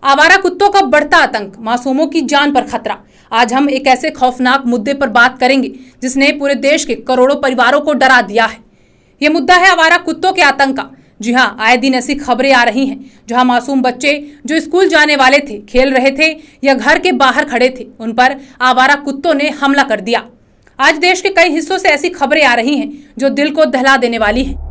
आवारा कुत्तों का बढ़ता आतंक, मासूमों की जान पर खतरा। आज हम एक ऐसे खौफनाक मुद्दे पर बात करेंगे जिसने पूरे देश के करोड़ों परिवारों को डरा दिया है। ये मुद्दा है आवारा कुत्तों के आतंक का। जी हाँ, आए दिन ऐसी खबरें आ रही हैं जहां मासूम बच्चे जो स्कूल जाने वाले थे, खेल रहे थे या घर के बाहर खड़े थे, उन पर आवारा कुत्तों ने हमला कर दिया। आज देश के कई हिस्सों से ऐसी खबरें आ रही हैं जो दिल को दहला देने वाली हैं।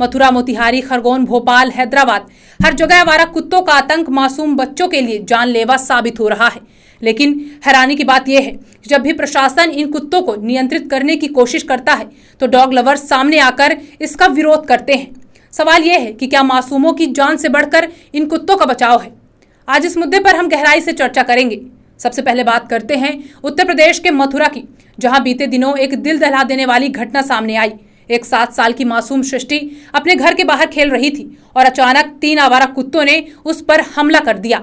मथुरा, मोतिहारी, खरगोन, भोपाल, हैदराबाद, हर जगह आवारा कुत्तों का आतंक मासूम बच्चों के लिए जानलेवा साबित हो रहा है। लेकिन हैरानी की बात यह है कि जब भी प्रशासन इन कुत्तों को नियंत्रित करने की कोशिश करता है तो डॉग लवर्स सामने आकर इसका विरोध करते हैं। सवाल यह है कि क्या मासूमों की जान से बढ़कर इन कुत्तों का बचाव है? आज इस मुद्दे पर हम गहराई से चर्चा करेंगे। सबसे पहले बात करते हैं उत्तर प्रदेश के मथुरा की, जहां बीते दिनों एक दिल दहला देने वाली घटना सामने आई। एक 7 साल की मासूम सृष्टि अपने घर के बाहर खेल रही थी और अचानक 3 आवारा कुत्तों ने उस पर हमला कर दिया।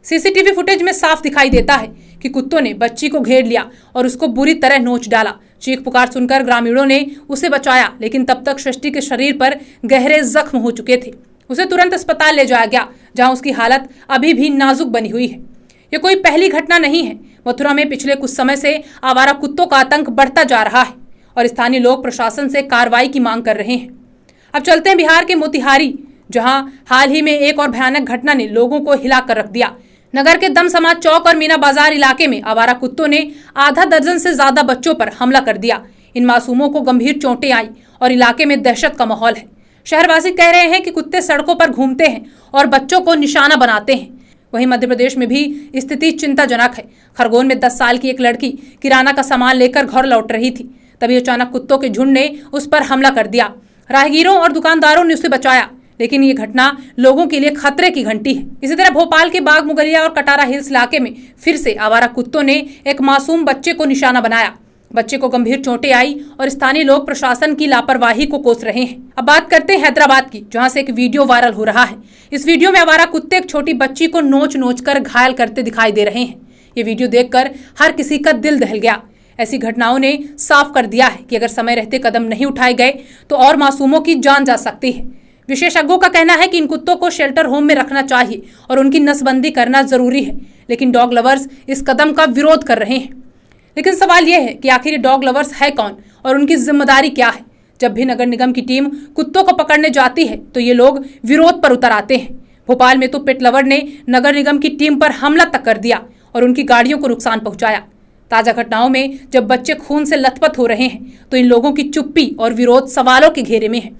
सीसीटीवी फुटेज में साफ दिखाई देता है कि कुत्तों ने बच्ची को घेर लिया और उसको बुरी तरह नोच डाला। चीख पुकार सुनकर ग्रामीणों ने उसे बचाया, लेकिन तब तक सृष्टि के शरीर पर गहरे जख्म हो चुके थे। उसे तुरंत अस्पताल ले जाया गया, जहां उसकी हालत अभी भी नाजुक बनी हुई है। ये कोई पहली घटना नहीं है। मथुरा में पिछले कुछ समय से आवारा कुत्तों का आतंक बढ़ता जा रहा है और स्थानीय लोग प्रशासन से कार्रवाई की मांग कर रहे हैं। अब चलते हैं बिहार के मोतिहारी, जहां हाल ही में एक और भयानक घटना ने लोगों को हिलाकर रख दिया। नगर के दम समाज चौक और मीना बाजार इलाके में आवारा कुत्तों ने आधा दर्जन से ज्यादा बच्चों पर हमला कर दिया। इन मासूमों को गंभीर चोटें आई और इलाके में दहशत का माहौल है। शहरवासी कह रहे हैं कि कुत्ते सड़कों पर घूमते हैं और बच्चों को निशाना बनाते हैं। वहीं मध्य प्रदेश में भी स्थिति चिंताजनक है। खरगोन में 10 साल की एक लड़की किराना का सामान लेकर घर लौट रही थी, तभी अचानक कुत्तों के झुंड ने उस पर हमला कर दिया। राहगीरों और दुकानदारों ने उसे बचाया, लेकिन ये घटना लोगों के लिए खतरे की घंटी है। इसी तरह भोपाल के बाग मुगलिया और कटारा हिल्स इलाके में फिर से आवारा कुत्तों ने एक मासूम बच्चे को निशाना बनाया। बच्चे को गंभीर चोटें आई और स्थानीय लोग प्रशासन की लापरवाही को कोस रहे हैं। अब बात करते हैं हैदराबाद की, जहां से एक वीडियो वायरल हो रहा है। इस वीडियो में आवारा कुत्ते एक छोटी बच्ची को नोच नोच कर घायल करते दिखाई दे रहे हैं। ये वीडियो देखकर हर किसी का दिल दहल गया। ऐसी घटनाओं ने साफ कर दिया है कि अगर समय रहते कदम नहीं उठाए गए तो और मासूमों की जान जा सकती है। विशेषज्ञों का कहना है कि इन कुत्तों को शेल्टर होम में रखना चाहिए और उनकी नसबंदी करना जरूरी है, लेकिन डॉग लवर्स इस कदम का विरोध कर रहे हैं। लेकिन सवाल यह है कि आखिर ये डॉग लवर्स है कौन और उनकी जिम्मेदारी क्या है? जब भी नगर निगम की टीम कुत्तों को पकड़ने जाती है तो ये लोग विरोध पर उतर आते हैं। भोपाल में तो पेट लवर ने नगर निगम की टीम पर हमला तक कर दिया और उनकी गाड़ियों को नुकसान पहुंचाया। ताजा घटनाओं में जब बच्चे खून से लथपथ हो रहे हैं तो इन लोगों की चुप्पी और विरोध सवालों के घेरे में है।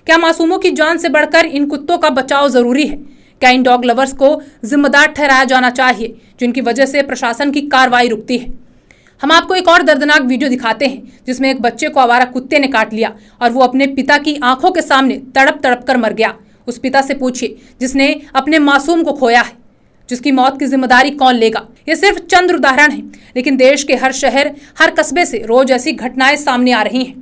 क्या मासूमों की जान से बढ़कर इन कुत्तों का बचाव जरूरी है? क्या इन डॉग लवर्स को जिम्मेदार ठहराया जाना चाहिए जिनकी वजह से प्रशासन की कार्रवाई रुकती है? हम आपको एक और दर्दनाक वीडियो दिखाते हैं जिसमें एक बच्चे को आवारा कुत्ते ने काट लिया और वो अपने पिता की आंखों के सामने तड़प तड़प कर मर गया। उस पिता से पूछिए जिसने अपने मासूम को खोया है, जिसकी मौत की जिम्मेदारी कौन लेगा? ये सिर्फ चंद उदाहरण हैं, लेकिन देश के हर शहर, हर कस्बे से रोज ऐसी घटनाएं सामने आ रही हैं।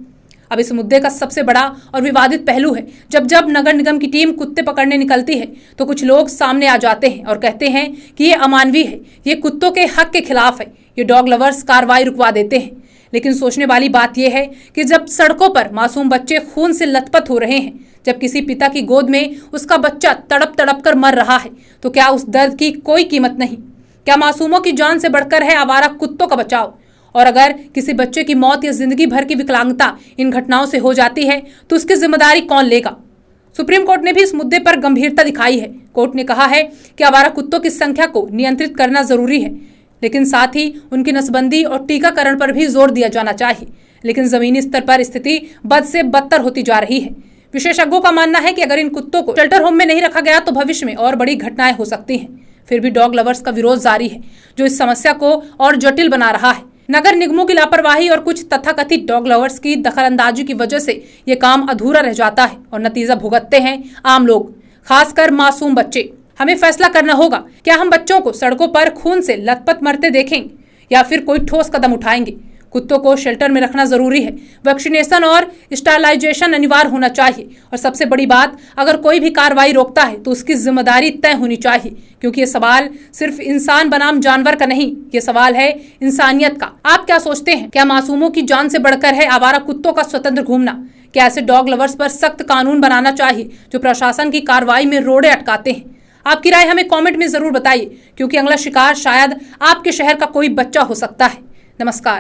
अब इस मुद्दे का सबसे बड़ा और विवादित पहलू है जब नगर निगम की टीम कुत्ते पकड़ने निकलती है तो कुछ लोग सामने आ जाते हैं और कहते हैं कि ये अमानवीय है, ये कुत्तों के हक के खिलाफ है, ये डॉग लवर्स कार्रवाई रुकवा देते हैं। लेकिन सोचने वाली बात यह है कि जब सड़कों पर मासूम बच्चे खून से लथपथ हो रहे हैं, जब किसी पिता की गोद में उसका बच्चा तड़प तड़प कर मर रहा है, तो क्या उस दर्द की कोई कीमत नहीं? क्या मासूमों की जान से बढ़कर है आवारा कुत्तों का बचाव? और अगर किसी बच्चे की मौत या जिंदगी भर की विकलांगता इन घटनाओं से हो जाती है तो उसकी जिम्मेदारी कौन लेगा? सुप्रीम कोर्ट ने भी इस मुद्दे पर गंभीरता दिखाई है। कोर्ट ने कहा है कि आवारा कुत्तों की संख्या को नियंत्रित करना जरूरी है, लेकिन साथ ही उनकी नसबंदी और टीकाकरण पर भी जोर दिया जाना चाहिए। लेकिन जमीनी स्तर पर स्थिति बद से बदतर होती जा रही है। विशेषज्ञों का मानना है कि अगर इन कुत्तों को शेल्टर होम में नहीं रखा गया तो भविष्य में और बड़ी घटनाएं हो सकती हैं। फिर भी डॉग लवर्स का विरोध जारी है, जो इस समस्या को और जटिल बना रहा है। नगर निगमों की लापरवाही और कुछ तथाकथित डॉग लवर्स की दखलंदाजी की वजह से ये काम अधूरा रह जाता है और नतीजा भुगतते हैं आम लोग, खासकर मासूम बच्चे। हमें फैसला करना होगा, क्या हम बच्चों को सड़कों पर खून से लथपथ मरते देखेंगे या फिर कोई ठोस कदम उठाएंगे? कुत्तों को शेल्टर में रखना जरूरी है। वैक्सीनेशन और स्टरलाइजेशन अनिवार्य होना चाहिए। और सबसे बड़ी बात, अगर कोई भी कार्रवाई रोकता है तो उसकी जिम्मेदारी तय होनी चाहिए, क्योंकि ये सवाल सिर्फ इंसान बनाम जानवर का नहीं, ये सवाल है इंसानियत का। आप क्या सोचते हैं? क्या मासूमों की जान से बढ़कर है आवारा कुत्तों का स्वतंत्र घूमना? क्या ऐसे डॉग लवर्स पर सख्त कानून बनाना चाहिए जो प्रशासन की कार्रवाई में रोड़े अटकाते हैं? आपकी राय हमें कमेंट में जरूर बताइए, क्योंकि अगला शिकार शायद आपके शहर का कोई बच्चा हो सकता है। नमस्कार।